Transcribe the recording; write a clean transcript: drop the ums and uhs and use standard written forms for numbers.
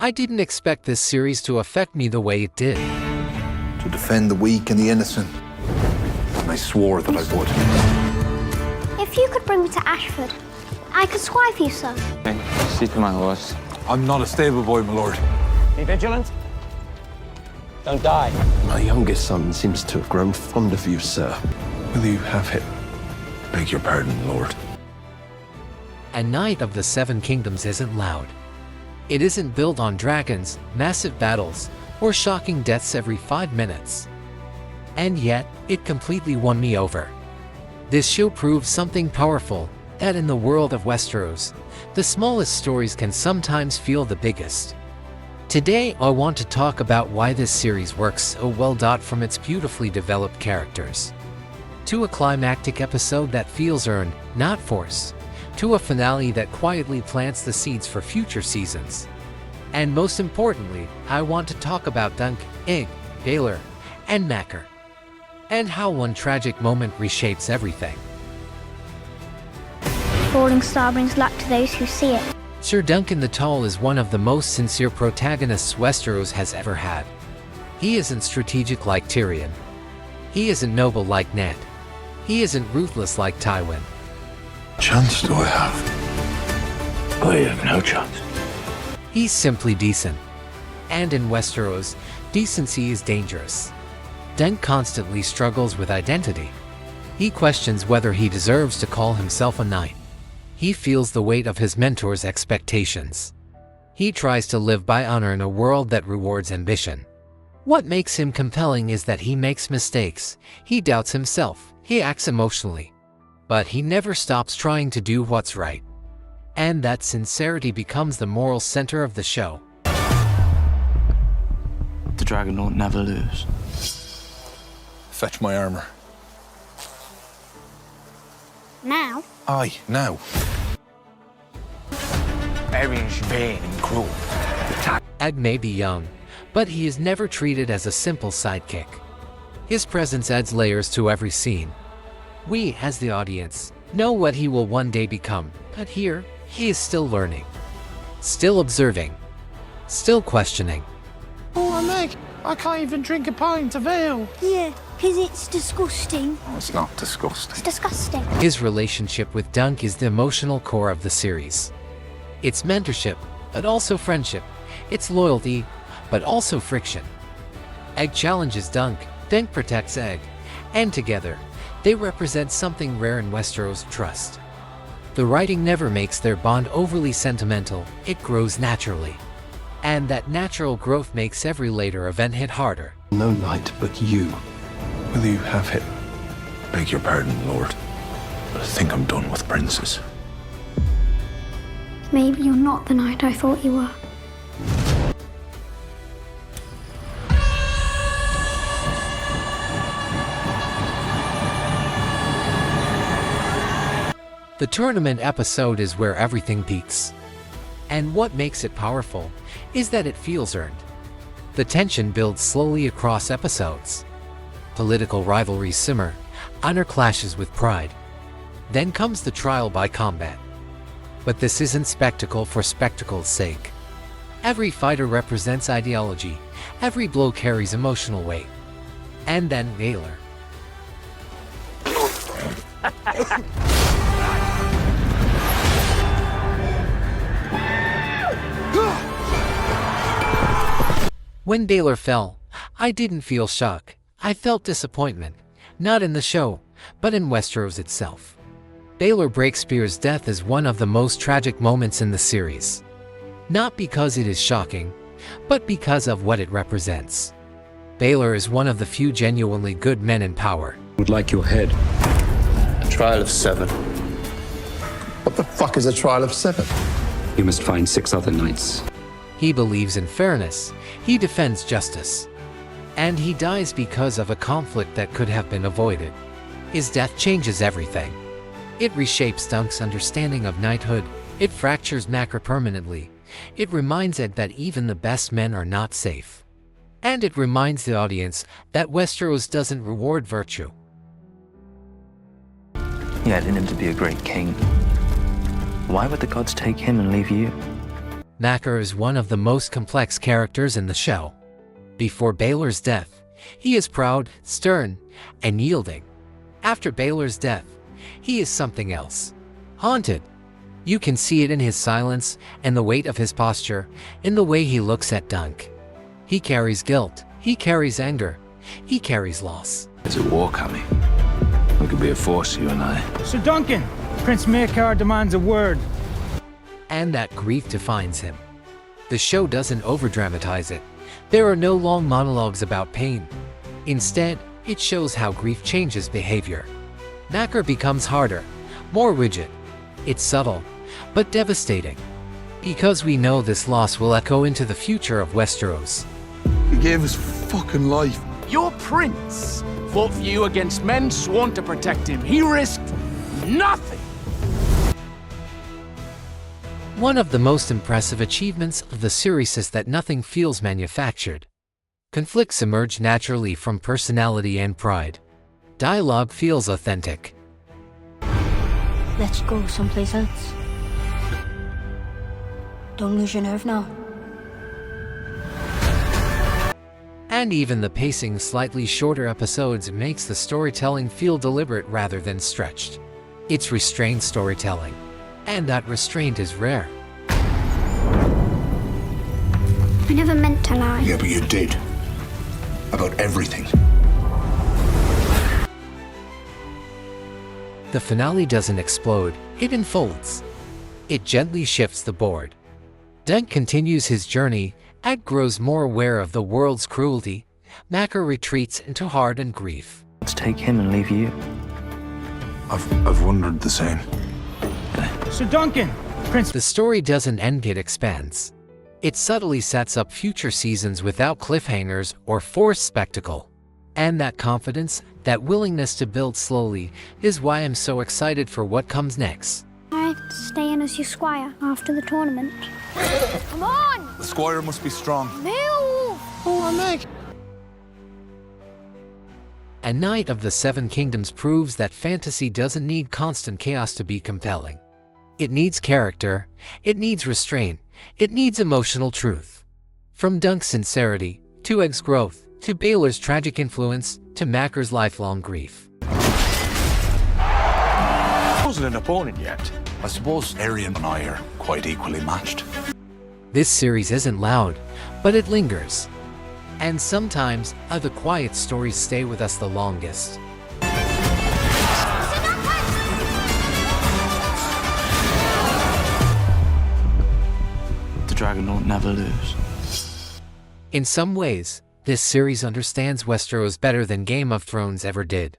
I didn't expect this series to affect me the way it did. To defend the weak and the innocent. And I swore that I would. If you could bring me to Ashford, I could squire for you, sir. Okay, sit to my horse. I'm not a stable boy, my lord. Be vigilant. Don't die. My youngest son seems to have grown fond of you, sir. Will you have him? Beg your pardon, lord. A Knight of the Seven Kingdoms isn't loud. It isn't built on dragons, massive battles, or shocking deaths every 5 minutes. And yet, it completely won me over. This show proves something powerful, that in the world of Westeros, the smallest stories can sometimes feel the biggest. Today, I want to talk about why this series works so well. From its beautifully developed characters, to a climactic episode that feels earned, not forced, to a finale that quietly plants the seeds for future seasons. And most importantly, I want to talk about Dunk, Ig, Baelor, and Maekar, and how one tragic moment reshapes everything. Falling star brings luck to those who see it. Sir Duncan the Tall is one of the most sincere protagonists Westeros has ever had. He isn't strategic like Tyrion. He isn't noble like Ned. He isn't ruthless like Tywin. Chance do I have? I have no chance. He's simply decent. And in Westeros, decency is dangerous. Dunk constantly struggles with identity. He questions whether he deserves to call himself a knight. He feels the weight of his mentor's expectations. He tries to live by honor in a world that rewards ambition. What makes him compelling is that he makes mistakes, he doubts himself, he acts emotionally. But he never stops trying to do what's right. And that sincerity becomes the moral center of the show. The dragon don't never lose. Fetch my armor. Now, Aye, now. Everyone's vain and cruel. Ed may be young, but he is never treated as a simple sidekick. His presence adds layers to every scene. We, as the audience, know what he will one day become, but here, he is still learning, still observing, still questioning. Oh, Meg, I can't even drink a pint of ale. yeah, because it's disgusting. Oh, it's not disgusting. It's disgusting. His relationship with Dunk is the emotional core of the series. It's mentorship, but also friendship. It's loyalty, but also friction. Egg challenges Dunk, Dunk protects Egg, and together, they represent something rare in Westeros: trust. The writing never makes their bond overly sentimental, it grows naturally. And that natural growth makes every later event hit harder. No knight but you. Will you have him? Beg your pardon, lord. But I think I'm done with princes. Maybe you're not the knight I thought you were. The tournament episode is where everything peaks. And what makes it powerful is that it feels earned. The tension builds slowly across episodes. Political rivalries simmer, honor clashes with pride. Then comes the trial by combat. But this isn't spectacle for spectacle's sake. Every fighter represents ideology, every blow carries emotional weight. And then Baelor. When Baelor fell, I didn't feel shock. I felt disappointment, not in the show, but in Westeros itself. Baelor Breakspear's death is one of the most tragic moments in the series. Not because it is shocking, but because of what it represents. Baelor is one of the few genuinely good men in power. Would like your head. A trial of 7. What the fuck is a trial of 7? You must find 6 other knights. He believes in fairness, he defends justice. And he dies because of a conflict that could have been avoided. His death changes everything. It reshapes Dunk's understanding of knighthood, it fractures Maekar permanently, it reminds Ed that even the best men are not safe. And it reminds the audience that Westeros doesn't reward virtue. Yeah, in him to be a great king. Why would the gods take him and leave you? Maekar is one of the most complex characters in the show. Before Baelor's death, he is proud, stern, and yielding. After Baelor's death, he is something else. Haunted. You can see it in his silence and the weight of his posture, in the way he looks at Dunk. He carries guilt, he carries anger, he carries loss. It's a war coming. We could be a force, you and I. Sir Duncan, Prince Maekar demands a word. And that grief defines him. The show doesn't overdramatize it. There are no long monologues about pain. Instead, it shows how grief changes behavior. Maekar becomes harder, more rigid. It's subtle, but devastating. Because we know this loss will echo into the future of Westeros. He gave his fucking life. Your prince fought for you against men sworn to protect him. He risked nothing. One of the most impressive achievements of the series is that nothing feels manufactured. Conflicts emerge naturally from personality and pride. Dialogue feels authentic. Let's go someplace else. Don't lose your nerve now. And even the pacing slightly shorter episodes makes the storytelling feel deliberate rather than stretched. It's restrained storytelling. And that restraint is rare. I never meant to lie. Yeah, but you did. About everything. The finale doesn't explode, it unfolds. It gently shifts the board. Dunk continues his journey, Ed grows more aware of the world's cruelty. Maekar retreats into hardened grief. Let's take him and leave you. I've wondered the same. Sir Duncan, Prince... The story doesn't end, it expands. It subtly sets up future seasons without cliffhangers or forced spectacle. And that confidence, that willingness to build slowly, is why I'm so excited for what comes next. I'd stay in as your squire after the tournament. Come on! The squire must be strong. Move! Oh, Meg. A Knight of the Seven Kingdoms proves that fantasy doesn't need constant chaos to be compelling. It needs character, it needs restraint, it needs emotional truth. From Dunk's sincerity, to Egg's growth, to Baelor's tragic influence, to Maekar's lifelong grief. I wasn't an opponent yet. I suppose Arian and I are quite equally matched. This series isn't loud, but it lingers. And sometimes, the quiet stories stay with us the longest. The dragon don't never lose. In some ways, this series understands Westeros better than Game of Thrones ever did.